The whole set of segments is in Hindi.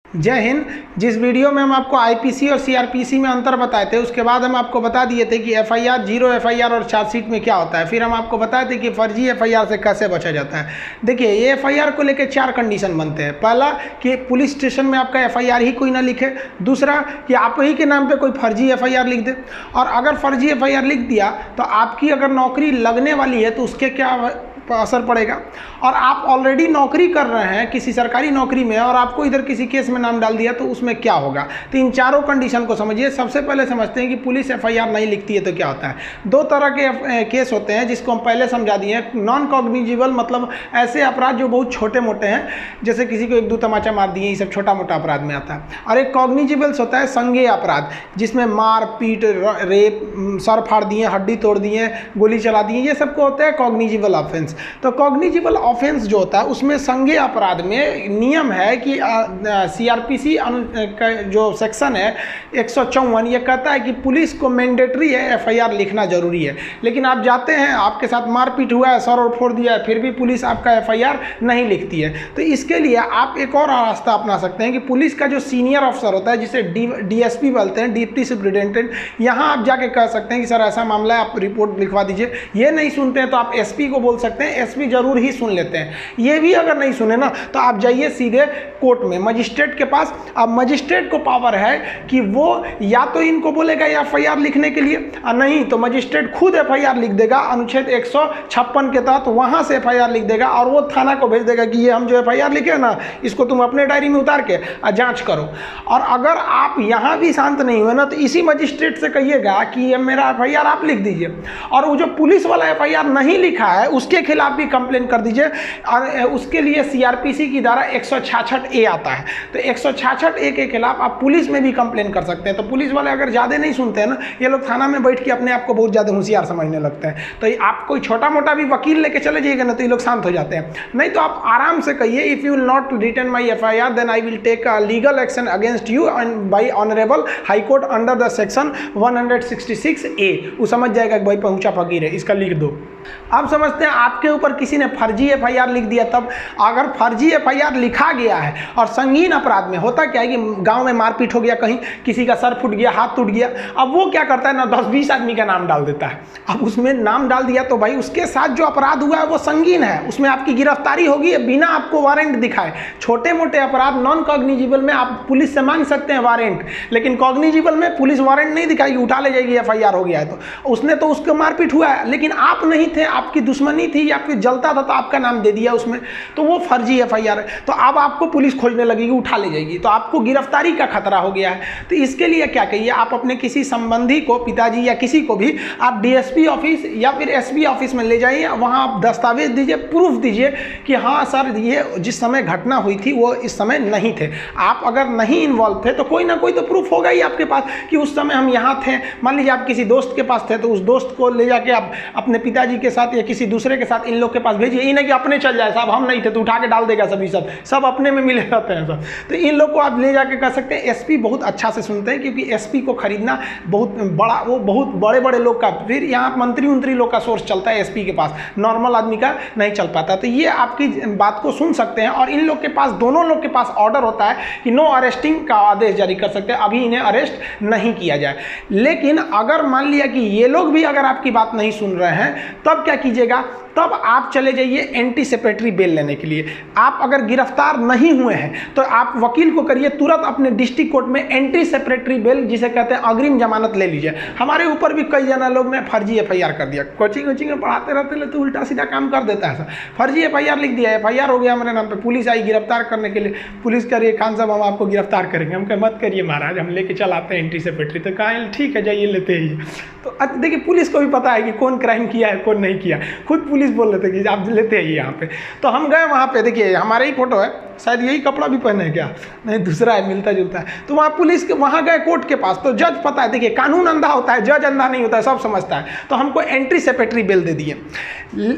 जय हिंद। जिस वीडियो में हम आपको आईपीसी और सीआरपीसी में अंतर बताए थे, उसके बाद हम आपको बता दिए थे कि एफआईआर, जीरो एफआईआर और चार्जशीट में क्या होता है। फिर हम आपको बताए थे कि फर्जी एफआईआर से कैसे बचा जाता है। देखिए, ये एफआईआर को लेकर 4 कंडीशन बनते हैं। पहला कि पुलिस स्टेशन में आपका एफआईआर ही कोई ना लिखे। दूसरा कि आप ही के नाम पे कोई फर्जी एफआईआर लिख दे, और अगर फर्जी एफआईआर लिख दिया तो आपकी अगर नौकरी लगने वाली है तो उसके क्या असर पड़ेगा। और आप ऑलरेडी नौकरी कर रहे हैं किसी सरकारी नौकरी में और आपको इधर किसी केस में नाम डाल दिया तो उसमें क्या होगा। तो इन चारों कंडीशन को समझिए। सबसे पहले समझते हैं कि पुलिस एफआईआर नहीं लिखती है तो क्या होता है। 2 तरह के केस होते हैं जिसको हम पहले समझा दिए हैं। नॉन कॉग्निजिबल मतलब ऐसे अपराध जो बहुत छोटे मोटे हैं, जैसे किसी को 1-2 तमाचा मार दिए, ये सब छोटा मोटा अपराध में आता है। और एक कॉग्निजिबल्स होता है संज्ञेय अपराध, जिसमें मार पीट, रेप, सर फाड़ दिए, हड्डी तोड़ दिए, गोली चला दिए, ये सबको होता है कॉग्निजिबल ऑफेंस। तो कॉग्निजिबल ऑफेंस जो होता है उसमें संज्ञेय अपराध में नियम है कि सीआरपीसी का जो सेक्शन है 154, ये कहता है कि पुलिस को मैंडेटरी है एफआईआर लिखना जरूरी है। लेकिन आप जाते हैं, आपके साथ मारपीट हुआ है, सर और फोड़ दिया है, फिर भी पुलिस आपका एफआईआर नहीं लिखती है। तो इसके लिए आप एक और रास्ता अपना सकते हैं कि पुलिस का जो सीनियर अफसर होता है, जिसे डीएसपी बोलते हैं, डिप्टी सुपरिटेंडेंट, यहाँ आप जाके कह सकते हैं कि सर ऐसा मामला है, आप रिपोर्ट लिखवा दीजिए। ये नहीं सुनते हैं तो आप एसपी को बोल सकते हैं, एसपी जरूर ही सुन लेते हैं। ये भी अगर नहीं सुने ना तो आप जाइए सीधे कोर्ट में, मजिस्ट्रेट के पास। अब मजिस्ट्रेट को पावर है कि वो या तो इनको बोलेगा एफआईआर लिखने के लिए, और नहीं तो मजिस्ट्रेट खुद एफआईआर लिख देगा, अनुच्छेद 156 के तहत वहां से एफआईआर लिख देगा, और वो थाना को भेज देगा कि ये हम जो एफआईआर लिखे ना, इसको तुम अपने डायरी में उतार के जांच करो। और अगर आप यहां भी शांत नहीं हुए ना तो इसी मजिस्ट्रेट से कहिएगा कि ये मेरा एफआईआर आप लिख दीजिए, और वो जो पुलिस वाला एफआईआर नहीं लिखा है उसके खिलाफ भी कंप्लेन कर दीजिए। और उसके लिए सीआरपीसी की धारा 166A आता है। तो 166A के खिलाफ आप पुलिस में भी कंप्लेन कर सकते हैं। तो पुलिस वाले अगर ज़्यादा नहीं सुनते हैं ना, ये लोग थाना में बैठ के अपने आप को बहुत ज़्यादा होशियार समझने लगते हैं। तो आप कोई छोटा मोटा भी वकील लेके चले जाइएगा ना तो ये लोग शांत हो जाते हैं। नहीं तो आप आराम से कहिए, if you will not return my FIR then I will take legal action against you and by honourable high court under the section 166A। वो समझ जाएगा कि भाई पहुंचा फकीर है, इसका लिख दो। अब समझते हैं आपके ऊपर किसी ने फर्जी एफआईआर लिख दिया। तब अगर फर्जी एफआईआर लिखा गया है और संगीन अपराध में होता क्या है कि गांव में मारपीट हो गया, कहीं किसी का सर फूट गया, हाथ टूट गया, अब वो क्या करता है ना, 10-20 आदमी का नाम डाल देता है। अब उसमें नाम डाल दिया तो भाई उसके साथ जो अपराध हुआ है वो संगीन है, उसमें आपकी गिरफ्तारी होगी बिना आपको वारंट दिखाए। छोटे मोटे अपराध नॉन कॉग्निजिबल में आप पुलिस से मांग सकते हैं वारंट, लेकिन कॉग्निजिबल में पुलिस वारंट नहीं दिखाएगी, उठा ले जाएगी, एफआईआर हो गया है। तो उसने तो उसको मारपीट हुआ है, लेकिन आप नहीं थे, आपकी दुश्मनी थी या फिर जलता था तो आपका नाम दे दिया उसमें, तो वो फर्जी एफआईआर है। तो अब आपको पुलिस खोजने लगेगी, उठा ले जाएगी, तो आपको गिरफ्तारी का खतरा हो गया है। तो इसके लिए क्या कहिए, आप अपने किसी संबंधी को, पिताजी या किसी को भी आप डीएसपी ऑफिस या फिर एसपी ऑफिस में ले जाइए, वहाँ आप दस्तावेज दीजिए, प्रूफ दीजिए कि हाँ सर ये जिस समय घटना हुई थी वो इस समय नहीं थे। आप अगर नहीं इन्वॉल्व थे तो कोई ना कोई तो प्रूफ होगा ही आपके पास कि उस समय हम यहाँ थे। मान लीजिए आप किसी दोस्त के पास थे तो उस दोस्त को ले जाके आप अपने पिताजी के साथ या किसी दूसरे के साथ इन लोग के पास भेजिए। ये नहीं कि अपने चल जाए, साहब हम नहीं थे तो उठा के डाल देगा सभी, सब अपने में मिले रहते हैं सब। तो इन लोग को आप ले जाके कर सकते हैं। एसपी बहुत अच्छा से सुनते हैं, क्योंकि एसपी को खरीदना बहुत बड़ा, वो बहुत बड़े बड़े लोग का, फिर यहाँ मंत्री लोग का सोर्स चलता है एसपी के पास, नॉर्मल आदमी का नहीं चल पाता। तो ये आपकी बात को सुन सकते हैं। और इन लोग के पास, दोनों लोग के पास ऑर्डर होता है कि नो अरेस्टिंग का आदेश जारी कर सकते हैं, अभी इन्हें अरेस्ट नहीं किया जाए। लेकिन अगर मान लिया कि ये लोग भी अगर आपकी बात नहीं सुन रहे हैं, तब क्या कीजिएगा, तब आप चले जाइए एंटी सेपेटरी बेल लेने के लिए। आप अगर गिरफ्तार नहीं हुए हैं तो आप वकील को करिए तुरंत अपने डिस्ट्रिक्ट कोर्ट में एंटी सेपेटरी बेल, जिसे कहते हैं अग्रिम जमानत, ले लीजिए। हमारे ऊपर भी कई जना लोग ने फर्जी एफआईआर कर दिया, कोचिंग में पढ़ाते रहते तो उल्टा सीधा काम कर देता है सर। फर्जी एफआईआर लिख दिया, एफआईआर हो गया हमारे नाम पे, पुलिस आई गिरफ्तार करने के लिए, पुलिस करिए खान साहब हम आपको गिरफ्तार करेंगे। हम कहे मत करिए महाराज, हम लेके चल आते हैं एंटी सेपेटरी। तो कहा ठीक है जाइए लेते ही। तो देखिए पुलिस को भी पता है कि कौन क्राइम किया है कौन नहीं किया, खुद पुलिस बोल रहे थे कि आप लेते आइए यहाँ पे। तो हम गए वहाँ पे, देखिए हमारे ही फोटो है, शायद यही कपड़ा भी पहने हैं क्या, नहीं दूसरा है, मिलता जुलता है। तो वहाँ पुलिस के, वहाँ गए कोर्ट के पास, तो जज पता है, देखिए कानून अंधा होता है, जज अंधा नहीं होता है, सब समझता है। तो हमको एंटी सेपेटरी बेल दे दिए।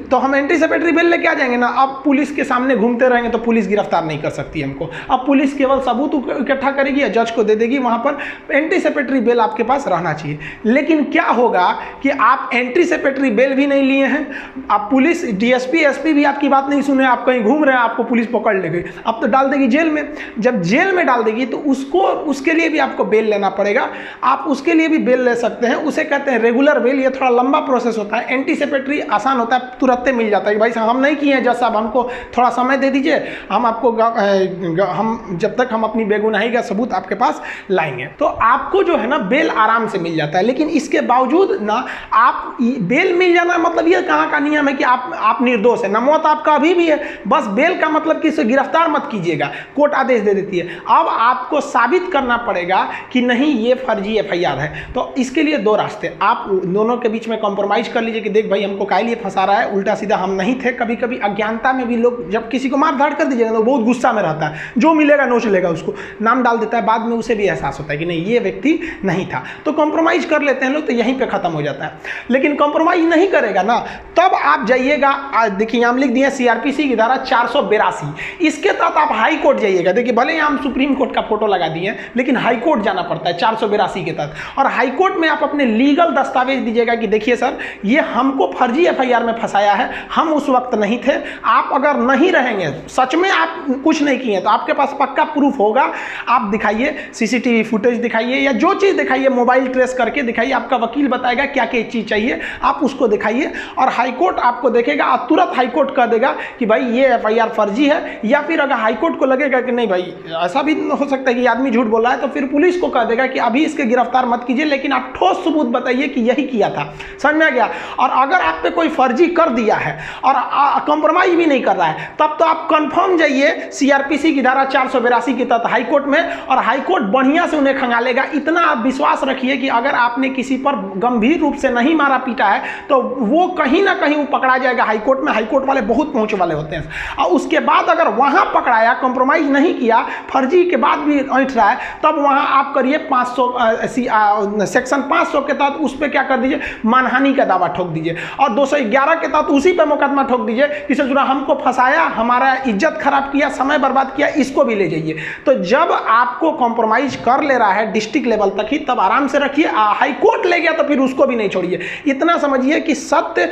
तो हम एंटी सेपेटरी बेल लेके आ जाएंगे ना, अब पुलिस के सामने घूमते रहेंगे तो पुलिस गिरफ्तार नहीं कर सकती हमको। अब पुलिस केवल सबूत इकट्ठा करेगी या जज को दे देगी, वहाँ पर एंटी सेपेटरी बेल आपके पास रहना चाहिए। लेकिन क्या होगा कि आप एंटी सेपेटरी बेल भी नहीं लिए हैं, आप पुलिस, डीएसपी, एसपी भी आपकी बात नहीं सुने, आप कहीं घूम रहे हैं, आपको पुलिस पकड़ ले गई। अब तो डाल देगी जेल में। जब जेल में डाल देगी तो उसके लिए भी आपको बेल लेना पड़ेगा। आप उसके लिए भी बेल ले सकते हैं, उसे कहते हैं रेगुलर बेल। ये थोड़ा लंबा प्रोसेस होता है। एंटीसिपेटरी आसान होता है, तुरंत मिल जाता है कि भाई साहब हम नहीं किए हैं जज साहब, हमको थोड़ा समय दे दीजिए, हम आपको हम जब तक हम अपनी बेगुनाही का सबूत आपके पास लाएंगे। तो आपको जो है ना बेल आराम से मिल जाता है। लेकिन इसके बावजूद ना आप बेल मिल जाना मतलब ये कहाँ का नियम है कि आप निर्दोष है ना, मौत आपका अभी भी है, बस बेल का मतलब कि इसे गिरफ्तार मत कीजिएगा, कोर्ट आदेश दे देती है। अब आपको साबित करना पड़ेगा कि नहीं ये फर्जी एफआईआर है। तो इसके लिए दो रास्ते, आप दोनों के बीच में कॉम्प्रोमाइज कर लीजिए कि देख भाई हमको काहे लिए फंसा रहा है, उल्टा सीधा हम नहीं थे। कभी कभी अज्ञानता में भी लोग जब किसी को मार धाड़ कर दीजिएगा तो बहुत गुस्सा में रहता है, जो मिलेगा नोच लेगा, उसको नाम डाल देता है, बाद में उसे भी एहसास होता है कि नहीं ये व्यक्ति नहीं था। तो कॉम्प्रोमाइज कर लेते हैं लोग, तो यहीं पे खत्म हो जाता है। लेकिन कॉम्प्रोमाइज नहीं करेगा ना, तब आप जाइएगा, देखिए हम लिख दिए सीआरपीसी की धारा 482, इसके तहत आप हाई कोर्ट जाइएगा। देखिए भले ही हम सुप्रीम कोर्ट का फोटो लगा दिए, लेकिन हाई कोर्ट जाना पड़ता है 482 के तहत। और हाई कोर्ट में आप अपने लीगल दस्तावेज दीजिएगा कि देखिए सर ये हमको फर्जी एफआईआर में फंसाया है, हम उस वक्त नहीं थे। आप अगर नहीं रहेंगे, सच में आप कुछ नहीं किए, तो आपके पास पक्का प्रूफ होगा, आप दिखाइए, सीसीटीवी फुटेज दिखाइए या जो चीज़ दिखाइए, मोबाइल ट्रेस करके दिखाइए, आपका वकील बताएगा क्या क्या चीज़ चाहिए, आप उसको दिखाइए और हाईकोर्ट आपको देखेगा और तुरंत हाईकोर्ट कह देगा कि भाई ये एफआईआर फर्जी है। या फिर अगर हाईकोर्ट को लगेगा कि नहीं भाई ऐसा भी हो सकता है कि आदमी झूठ बोल रहा है, तो फिर पुलिस को कह देगा कि अभी इसके गिरफ्तार मत कीजिए, लेकिन आप ठोस सबूत बताइए कि यही किया था। समझ में आ गया? और अगर आप पे कोई फर्जी कर दिया है और कॉम्प्रोमाइज भी नहीं कर रहा है, तब तो आप कंफर्म जाइए सीआरपीसी की धारा 482 के तहत हाईकोर्ट में, और हाईकोर्ट बढ़िया से उन्हें खंगालेगा। इतना आप विश्वास रखिए कि अगर आपने किसी पर गंभीर रूप से नहीं मारा पीटा है तो वो कहीं ना कहीं वो पकड़ा जाएगा हाईकोर्ट में। हाईकोर्ट वाले बहुत पहुंच वाले होते हैं। और उसके बाद अगर वहां पकड़ाया, कॉम्प्रोमाइज नहीं किया, फर्जी के बाद भी ऐंठ रहा है, तब वहां आप करिए 500 सेक्शन 500 के तहत उस पर क्या कर दीजिए, मानहानि का दावा ठोक दीजिए। और 211 के तहत उसी पर मुकदमा ठोक दीजिए कि ससुरा हमको फंसाया, हमारा इज्जत खराब किया, समय बर्बाद किया, इसको भी ले जाइए। तो जब आपको कॉम्प्रोमाइज कर ले रहा है डिस्ट्रिक्ट लेवल तक ही, तब आराम से रखिए। हाई कोर्ट ले गया तो फिर उसको भी नहीं छोड़िए। इतना समझिए कि सत्य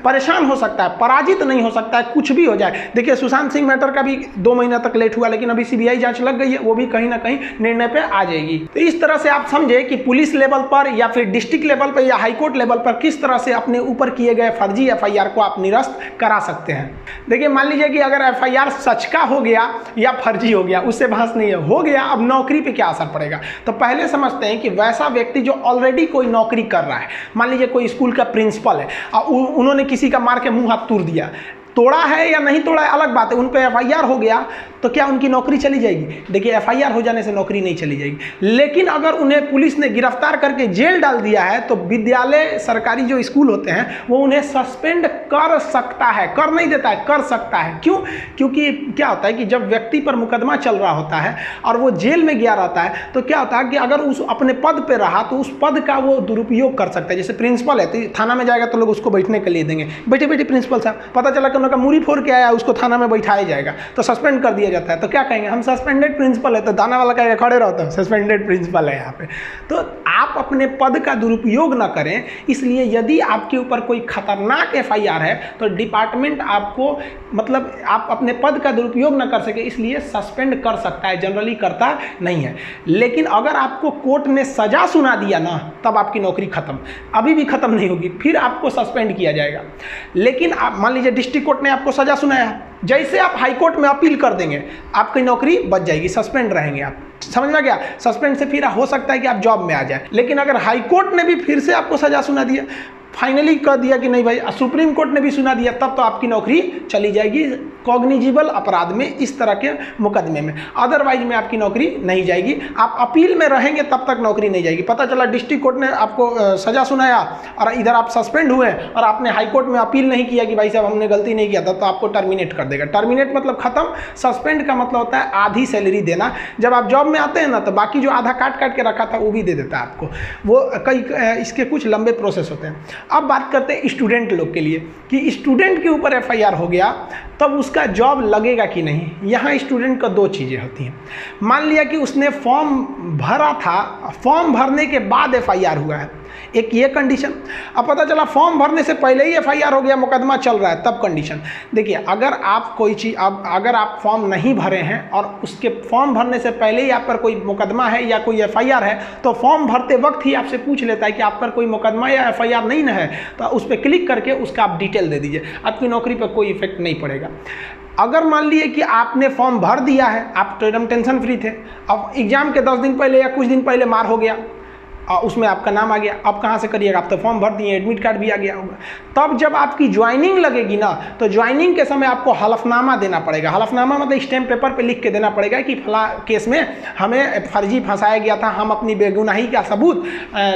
परेशान हो सकता है, पराजित नहीं हो सकता है, कुछ भी हो जाए। देखिए सुशांत सिंह मैटर का भी 2 महीना तक लेट हुआ, लेकिन अभी सीबीआई जांच लग गई है, वो भी कहीं ना कहीं निर्णय पे आ जाएगी। तो इस तरह से आप समझे कि पुलिस लेवल पर या फिर डिस्ट्रिक्ट लेवल पर या हाईकोर्ट लेवल पर किस तरह से अपने ऊपर किए गए फर्जी एफआईआर को आप निरस्त करा सकते हैं। देखिए मान लीजिए कि अगर एफआईआर सच का हो गया या फर्जी हो गया, उससे बहस नहीं है, हो गया, अब नौकरी पे क्या असर पड़ेगा। तो पहले समझते हैं कि वैसा व्यक्ति जो ऑलरेडी कोई नौकरी कर रहा है, मान लीजिए कोई स्कूल का प्रिंसिपल है और उन्होंने किसी का मार के मुंह हाथ तोड़ दिया, तोड़ा है या नहीं तोड़ा है अलग बात है, उन पे एफआईआर हो गया, तो क्या उनकी नौकरी चली जाएगी? देखिए एफआईआर हो जाने से नौकरी नहीं चली जाएगी, लेकिन अगर उन्हें पुलिस ने गिरफ्तार करके जेल डाल दिया है तो विद्यालय, सरकारी जो स्कूल होते हैं, वो उन्हें सस्पेंड कर सकता है, कर नहीं देता है, कर सकता है। क्यों? क्योंकि क्या होता है कि जब व्यक्ति पर मुकदमा चल रहा होता है और वो जेल में गया रहता है, तो क्या होता है कि अगर उस अपने पद पर रहा तो उस पद का वो दुरुपयोग कर सकता है। जैसे प्रिंसिपल है तो थाना में जाएगा तो लोग उसको बैठने के लिए देंगे, बैठे बैठे प्रिंसिपल साहब, पता चला कि उनका मुरी फोड़ के आया, उसको थाना में बैठाया जाएगा, तो सस्पेंड कर दिया जाता है। तो क्या कहेंगे, हम सस्पेंडेड प्रिंसिपल है, तो दाना वाला कहेगा खड़े रहो, तो सस्पेंडेड प्रिंसिपल है यहाँ पे। तो आप अपने पद का दुरुपयोग ना करें, इसलिए यदि आपके ऊपर कोई खतरनाक एफआईआर है तो डिपार्टमेंट आपको, मतलब आप अपने पद का दुरुपयोग ना कर सके इसलिए सस्पेंड कर सकता है, जनरली करता नहीं है। लेकिन अगर आपको कोर्ट ने सजा सुना दिया ना, तब आपकी नौकरी खत्म, अभी भी खत्म नहीं होगी, फिर आपको सस्पेंड किया जाएगा। लेकिन आप मान लीजिए डिस्ट्रिक्ट कोर्ट ने आपको सजा सुनाया, जैसे आप हाई कोर्ट में अपील कर देंगे आपकी नौकरी बच जाएगी, सस्पेंड रहेंगे आप। समझ में गया? सस्पेंड से फिर हो सकता है कि आप जॉब में आ जाए। लेकिन अगर हाई कोर्ट ने भी फिर से आपको सजा सुना दिया, फाइनली कह दिया कि नहीं भाई, सुप्रीम कोर्ट ने भी सुना दिया, तब तो आपकी नौकरी चली जाएगी कॉग्निजिबल अपराध में, इस तरह के मुकदमे में। अदरवाइज में आपकी नौकरी नहीं जाएगी। आप अपील में रहेंगे तब तक नौकरी नहीं जाएगी। पता चला डिस्ट्रिक्ट कोर्ट ने आपको सजा सुनाया और इधर आप सस्पेंड हुए और आपने हाई कोर्ट में अपील नहीं किया कि भाई साहब हमने गलती नहीं किया था, तो आपको टर्मिनेट कर देगा। टर्मिनेट मतलब खत्म, सस्पेंड का मतलब होता है आधी सैलरी देना। जब आप जॉब में आते हैं ना, तो बाकी जो आधा काट काट के रखा था वो भी दे देता है आपको। वो कई इसके कुछ लंबे प्रोसेस होते हैं। अब बात करते हैं स्टूडेंट लोग के लिए कि स्टूडेंट के ऊपर एफआईआर हो गया तब उसका जॉब लगेगा कि नहीं। यहाँ स्टूडेंट का 2 चीज़ें होती हैं। मान लिया कि उसने फॉर्म भरा था, फॉर्म भरने के बाद एफआईआर हुआ है, एक ये कंडीशन। अब पता चला फॉर्म भरने से पहले ही एफआईआर हो गया, मुकदमा चल रहा है, तब कंडीशन। देखिए, अगर आप कोई चीज़ अगर आप फॉर्म नहीं भरे हैं और उसके फॉर्म भरने से पहले ही आप पर कोई मुकदमा है या कोई एफआईआर है, तो फॉर्म भरते वक्त ही आपसे पूछ लेता है कि आप पर कोई मुकदमा या एफआईआर नहीं ना है, तो उस पर क्लिक करके उसका आप डिटेल दे दीजिए, आपकी नौकरी पर कोई इफेक्ट नहीं पड़ेगा। अगर मान लिए कि आपने फॉर्म भर दिया है, आप तो एकदम टेंशन फ्री थे, अब एग्जाम के 10 दिन पहले या कुछ दिन पहले मार हो गया, उसमें आपका नाम आ गया, अब कहाँ से करिएगा, आप तो फॉर्म भर दिए, एडमिट कार्ड भी आ गया होगा। तब जब आपकी ज्वाइनिंग लगेगी ना, तो ज्वाइनिंग के समय आपको हलफनामा देना पड़ेगा। हलफनामा मतलब स्टैम्प पेपर पे लिख के देना पड़ेगा कि फला केस में हमें फर्जी फंसाया गया था, हम अपनी बेगुनाही का सबूत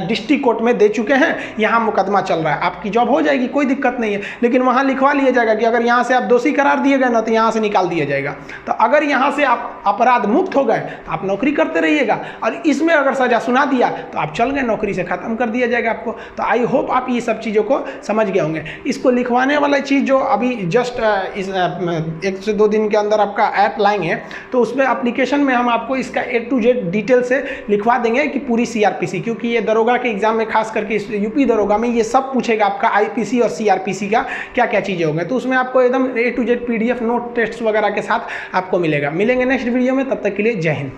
डिस्ट्रिक्ट कोर्ट में दे चुके हैं, यहाँ मुकदमा चल रहा है। आपकी जॉब हो जाएगी, कोई दिक्कत नहीं है, लेकिन वहाँ लिखवा लिया जाएगा कि अगर यहाँ से आप दोषी करार दिए गए ना, तो यहाँ से निकाल दिया जाएगा। तो अगर यहाँ से आप अपराध मुक्त हो गए तो आप नौकरी करते रहिएगा, और इसमें अगर सजा सुना दिया तो आप चल गए, नौकरी से खत्म कर दिया जाएगा आपको। तो आई होप आप ये सब चीज़ों को समझ गए होंगे। इसको लिखवाने वाला चीज़ जो अभी जस्ट इस 1 से 2 दिन के अंदर आपका ऐप लाएंगे, तो उसमें एप्लीकेशन में हम आपको इसका A to Z डिटेल से लिखवा देंगे कि पूरी CRPC, क्योंकि ये दरोगा के एग्जाम में खास करके यूपी दरोगा में ये सब पूछेगा आपका IPC और CRPC का क्या क्या चीज़ें होंगे। तो उसमें आपको एकदम A to Z PDF note test वगैरह के साथ आपको मिलेंगे नेक्स्ट वीडियो में। तब तक के लिए जय हिंद।